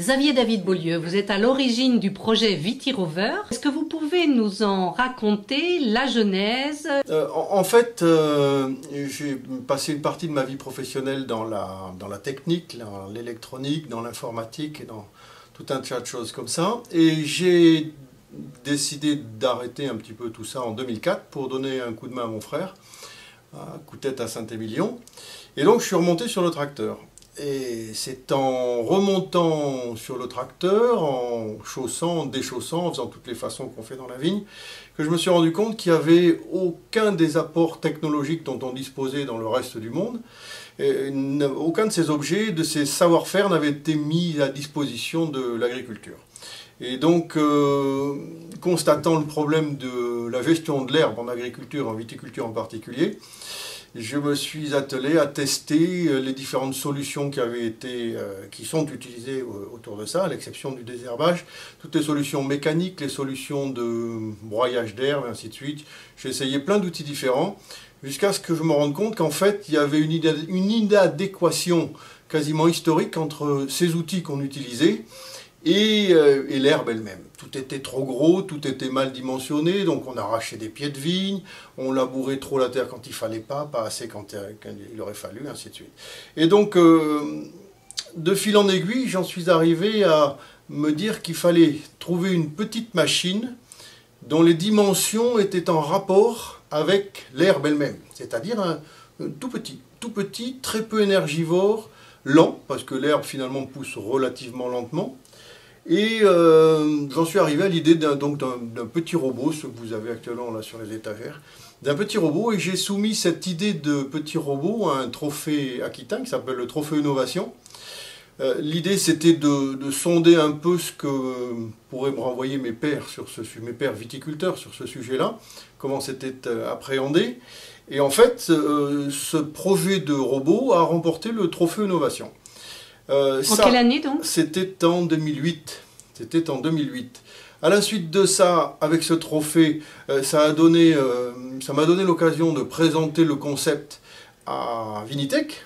Xavier David Beaulieu, vous êtes à l'origine du projet Vitirover. Est-ce que vous pouvez nous en raconter la genèse? En fait, j'ai passé une partie de ma vie professionnelle dans la technique, dans l'électronique, dans l'informatique et dans tout un tas de choses comme ça. Et j'ai décidé d'arrêter un petit peu tout ça en 2004 pour donner un coup de main à mon frère, un coup de tête à Saint-Émilion. Et donc je suis remonté sur le tracteur. Et c'est en remontant sur le tracteur, en chaussant, en déchaussant, en faisant toutes les façons qu'on fait dans la vigne, que je me suis rendu compte qu'il n'y avait aucun des apports technologiques dont on disposait dans le reste du monde. Et aucun de ces objets, de ces savoir-faire n'avait été mis à disposition de l'agriculture. Et donc, constatant le problème de la gestion de l'herbe en agriculture, en viticulture en particulier, je me suis attelé à tester les différentes solutions qui sont utilisées autour de ça, à l'exception du désherbage. Toutes les solutions mécaniques, les solutions de broyage d'herbe, et ainsi de suite. J'ai essayé plein d'outils différents, jusqu'à ce que je me rende compte qu'en fait, il y avait une inadéquation quasiment historique entre ces outils qu'on utilisait et l'herbe elle-même. Tout était trop gros, tout était mal dimensionné, donc on arrachait des pieds de vigne, on labourait trop la terre quand il fallait pas assez quand il aurait fallu, ainsi de suite. Et donc, de fil en aiguille, j'en suis arrivé à me dire qu'il fallait trouver une petite machine dont les dimensions étaient en rapport avec l'herbe elle-même, c'est-à-dire un tout petit, très peu énergivore, lent, parce que l'herbe finalement pousse relativement lentement. Et j'en suis arrivé à l'idée d'un petit robot, ce que vous avez actuellement là sur les étagères, d'un petit robot, et j'ai soumis cette idée de petit robot à un trophée aquitain qui s'appelle le trophée Innovation. L'idée c'était de sonder un peu ce que pourraient me renvoyer mes pairs viticulteurs sur ce sujet-là, comment c'était appréhendé. Et en fait, ce projet de robot a remporté le trophée Innovation. En quelle année donc? C'était en 2008. C'était en 2008. À la suite de ça, avec ce trophée, ça m'a donné l'occasion de présenter le concept à Vinitec,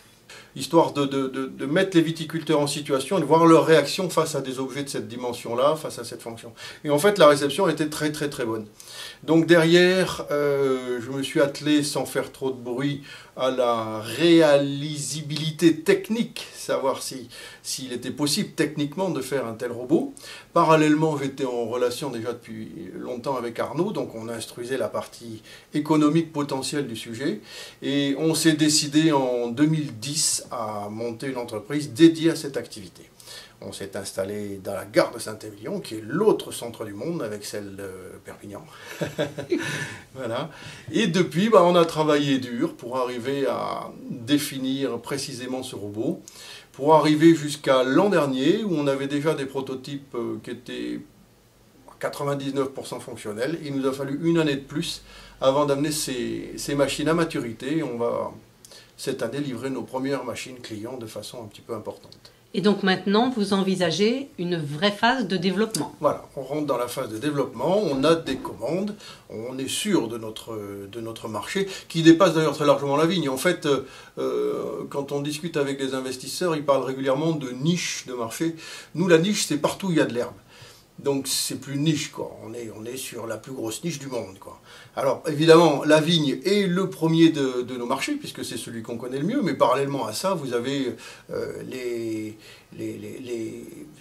histoire de mettre les viticulteurs en situation et de voir leur réaction face à des objets de cette dimension-là, face à cette fonction. Et en fait, la réception était très très très bonne. Donc derrière, je me suis attelé, sans faire trop de bruit, à la réalisabilité technique, savoir s'il était possible techniquement de faire un tel robot. Parallèlement, j'étais en relation déjà depuis longtemps avec Arnaud, donc on instruisait la partie économique potentielle du sujet, et on s'est décidé en 2010 à monter une entreprise dédiée à cette activité. On s'est installé dans la gare de Saint-Émilion, qui est l'autre centre du monde, avec celle de Perpignan. Voilà. Et depuis, on a travaillé dur pour arriver à définir précisément ce robot, pour arriver jusqu'à l'an dernier, où on avait déjà des prototypes qui étaient 99% fonctionnels. Il nous a fallu une année de plus avant d'amener ces machines à maturité. On va, cette année, livrer nos premières machines clients de façon un petit peu importante. Et donc maintenant, vous envisagez une vraie phase de développement. Voilà, on rentre dans la phase de développement, on a des commandes, on est sûr de notre marché, qui dépasse d'ailleurs très largement la vigne. En fait, quand on discute avec des investisseurs, ils parlent régulièrement de niche de marché. Nous, la niche, c'est partout où il y a de l'herbe. Donc c'est plus niche, quoi. On est sur la plus grosse niche du monde, quoi. Alors évidemment, la vigne est le premier de nos marchés, puisque c'est celui qu'on connaît le mieux, mais parallèlement à ça, vous avez les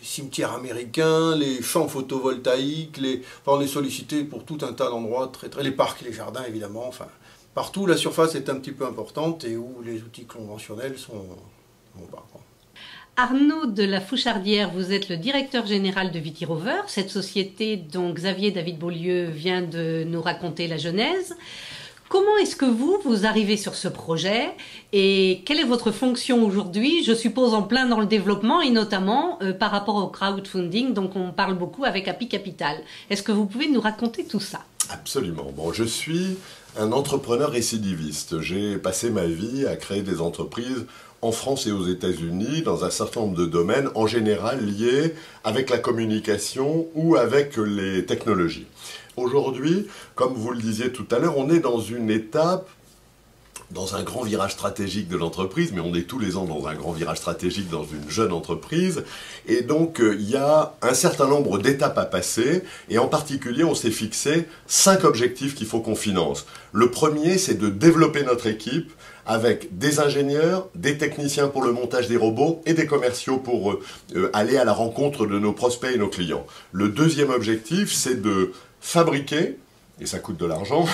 cimetières américains, les champs photovoltaïques, on est sollicité pour tout un tas d'endroits, les parcs, les jardins évidemment, enfin, partout la surface est un petit peu importante et où les outils conventionnels sont bas, quoi. Arnaud de la Fouchardière, vous êtes le directeur général de Vitirover, cette société dont Xavier David Beaulieu vient de nous raconter la genèse. Comment est-ce que vous arrivez sur ce projet et quelle est votre fonction aujourd'hui? Je suppose en plein dans le développement et notamment par rapport au crowdfunding, donc on parle beaucoup avec Happy Capital. Est-ce que vous pouvez nous raconter tout ça? Absolument. Bon, je suis un entrepreneur récidiviste. J'ai passé ma vie à créer des entreprises en France et aux États-Unis dans un certain nombre de domaines, en général liés avec la communication ou avec les technologies. Aujourd'hui, comme vous le disiez tout à l'heure, on est dans une étape dans un grand virage stratégique de l'entreprise, mais on est tous les ans dans un grand virage stratégique dans une jeune entreprise, et donc il y a un certain nombre d'étapes à passer, et en particulier on s'est fixé 5 objectifs qu'il faut qu'on finance. Le premier, c'est de développer notre équipe avec des ingénieurs, des techniciens pour le montage des robots et des commerciaux pour aller à la rencontre de nos prospects et nos clients. Le deuxième objectif, c'est de fabriquer, et ça coûte de l'argent,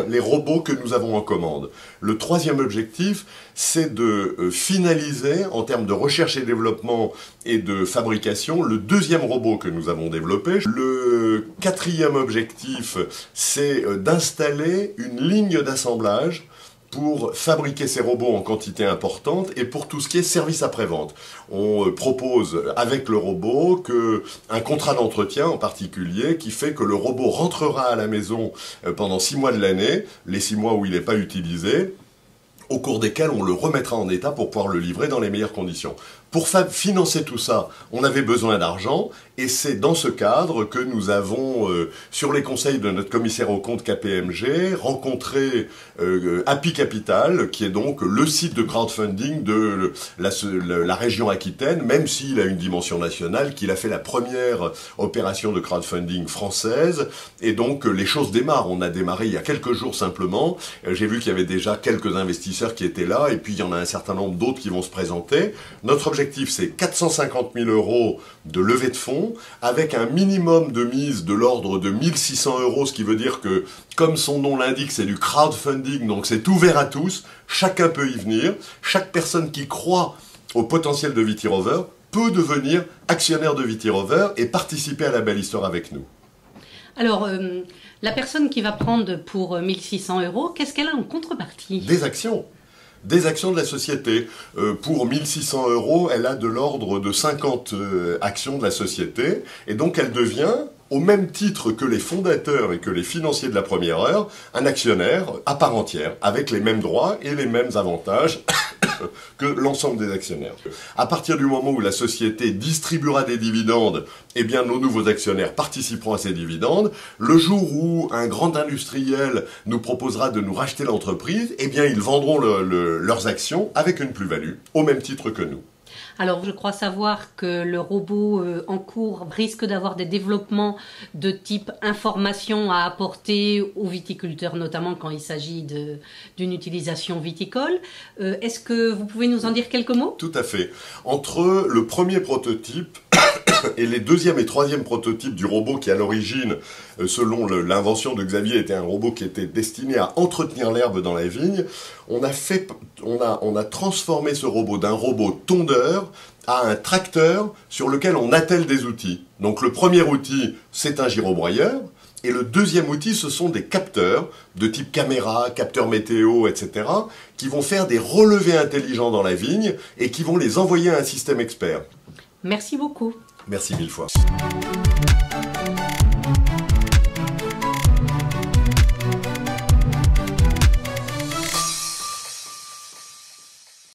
les robots que nous avons en commande. Le troisième objectif, c'est de finaliser, en termes de recherche et développement et de fabrication, le deuxième robot que nous avons développé. Le quatrième objectif, c'est d'installer une ligne d'assemblage pour fabriquer ces robots en quantité importante et pour tout ce qui est service après-vente. On propose avec le robot un contrat d'entretien en particulier qui fait que le robot rentrera à la maison pendant 6 mois de l'année, les 6 mois où il n'est pas utilisé, au cours desquels on le remettra en état pour pouvoir le livrer dans les meilleures conditions. Pour financer tout ça, on avait besoin d'argent, et c'est dans ce cadre que nous avons, sur les conseils de notre commissaire aux comptes KPMG, rencontré Happy Capital, qui est donc le site de crowdfunding de la région Aquitaine, même s'il a une dimension nationale, qu'il a fait la première opération de crowdfunding française, et donc les choses démarrent. On a démarré il y a quelques jours simplement, j'ai vu qu'il y avait déjà quelques investisseurs qui étaient là, et puis il y en a un certain nombre d'autres qui vont se présenter. Notre objectif, c'est 450 000 € de levée de fonds, avec un minimum de mise de l'ordre de 1 600 €, ce qui veut dire que, comme son nom l'indique, c'est du crowdfunding, donc c'est ouvert à tous, chacun peut y venir, chaque personne qui croit au potentiel de Vitirover peut devenir actionnaire de Vitirover et participer à la belle histoire avec nous. Alors, la personne qui va prendre pour 1 600 €, qu'est-ce qu'elle a en contrepartie? Des actions. Des actions de la société. Pour 1 600 €, elle a de l'ordre de 50 actions de la société, et donc elle devient, au même titre que les fondateurs et que les financiers de la première heure, un actionnaire à part entière, avec les mêmes droits et les mêmes avantages que l'ensemble des actionnaires. À partir du moment où la société distribuera des dividendes, eh bien nos nouveaux actionnaires participeront à ces dividendes. Le jour où un grand industriel nous proposera de nous racheter l'entreprise, eh bien ils vendront leurs actions avec une plus-value, au même titre que nous. Alors, je crois savoir que le robot en cours risque d'avoir des développements de type information à apporter aux viticulteurs, notamment quand il s'agit d'une utilisation viticole. Est-ce que vous pouvez nous en dire quelques mots? Tout à fait. Entre le premier prototype et les deuxième et troisième prototypes du robot qui, à l'origine, selon l'invention de Xavier, était un robot qui était destiné à entretenir l'herbe dans la vigne, on a transformé ce robot d'un robot tondeur à un tracteur sur lequel on attelle des outils. Donc le premier outil, c'est un gyrobroyeur, et le deuxième outil, ce sont des capteurs de type caméra, capteurs météo, etc., qui vont faire des relevés intelligents dans la vigne et qui vont les envoyer à un système expert. Merci beaucoup. Merci 1000 fois.